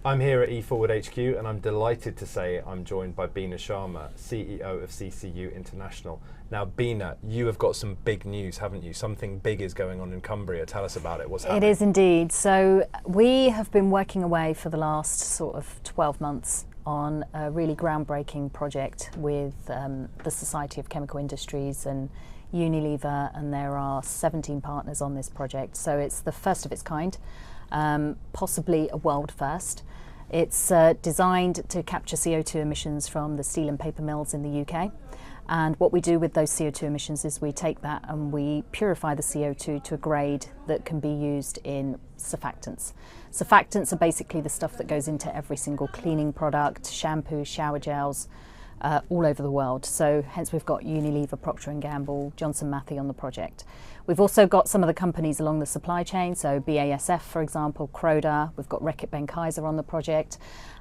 I'm here at E-FWD HQ and I'm delighted to say I'm joined by Beena Sharma, CEO of CCU International. Now Beena, you have got some big news, haven't you? Something big is going on in Cumbria. Tell us about it. What's happening? It is indeed. So we have been working away for the last sort of 12 months on a really groundbreaking project with the Society of Chemical Industries and Unilever, and there are 17 partners on this project. So it's the first of its kind, possibly a world first. It's designed to capture CO2 emissions from the steel and paper mills in the UK. And what we do with those CO2 emissions is we take that and we purify the CO2 to a grade that can be used in surfactants. Surfactants are basically the stuff that goes into every single cleaning product, shampoo, shower gels, all over the world. So hence we've got Unilever, Procter & Gamble, Johnson Matthey on the project. We've also got some of the companies along the supply chain, so BASF, for example, Croda, we've got Reckitt Benckiser on the project.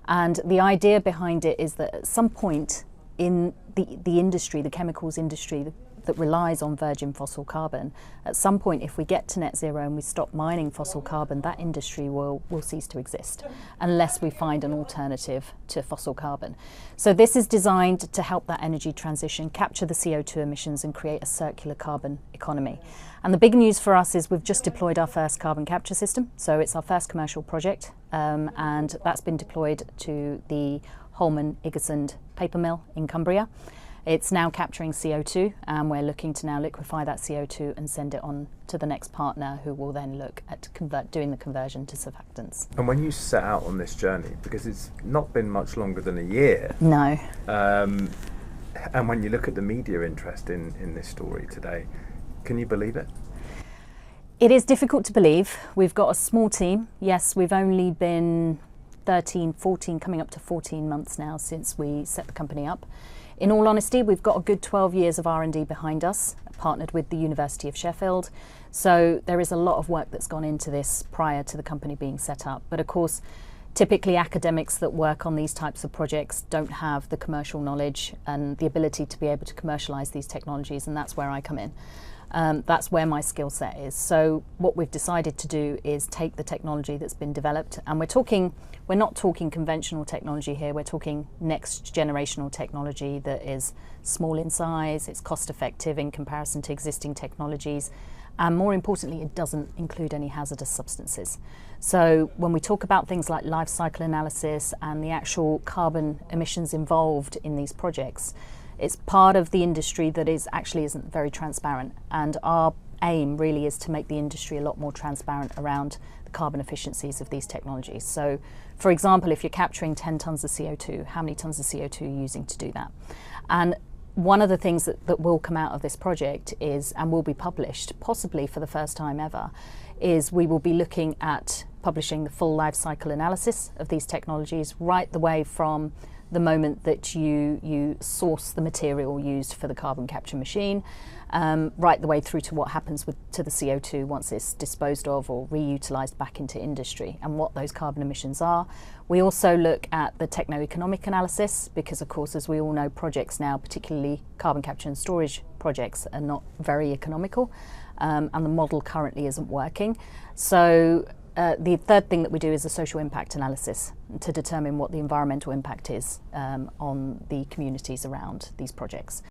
And the idea behind it is that at some point in the industry, the chemicals industry that relies on virgin fossil carbon, at some point if we get to net zero and we stop mining fossil carbon, that industry will cease to exist unless we find an alternative to fossil carbon. So this is designed to help that energy transition, capture the CO2 emissions and create a circular carbon economy. And the big news for us is we've just deployed our first carbon capture system. So it's our first commercial project, and that's been deployed to the Holman Iggesund paper mill in Cumbria. It's now capturing CO2 and we're looking to now liquefy that CO2 and send it on to the next partner who will then look at doing the conversion to surfactants. And when you set out on this journey, because it's not been much longer than a year. No. And when you look at the media interest in this story today, can you believe it? It is difficult to believe. We've got a small team. Yes, we've only been 13, 14, coming up to 14 months now since we set the company up. In all honesty, we've got a good 12 years of R&D behind us, partnered with the University of Sheffield. So there is a lot of work that's gone into this prior to the company being set up. But of course, typically academics that work on these types of projects don't have the commercial knowledge and the ability to be able to commercialize these technologies, and that's where I come in. That's where my skill set is. So what we've decided to do is take the technology that's been developed, and we're not talking conventional technology here, we're talking next generational technology that is small in size, it's cost effective in comparison to existing technologies, and more importantly, it doesn't include any hazardous substances. So when we talk about things like life cycle analysis and the actual carbon emissions involved in these projects, it's part of the industry that isn't very transparent, and our aim really is to make the industry a lot more transparent around the carbon efficiencies of these technologies. So, for example, if you're capturing 10 tonnes of CO2, how many tonnes of CO2 are you using to do that? And one of the things that will come out of this project is, and will be published, possibly for the first time ever, is we will be looking at publishing the full life cycle analysis of these technologies, right the way from the moment that you source the material used for the carbon capture machine, right the way through to what happens to the CO2 once it's disposed of or reutilised back into industry, and what those carbon emissions are. We also look at the techno-economic analysis because, of course, as we all know, projects now, particularly carbon capture and storage projects, are not very economical, and the model currently isn't working. So the third thing that we do is a social impact analysis to determine what the environmental impact is on the communities around these projects.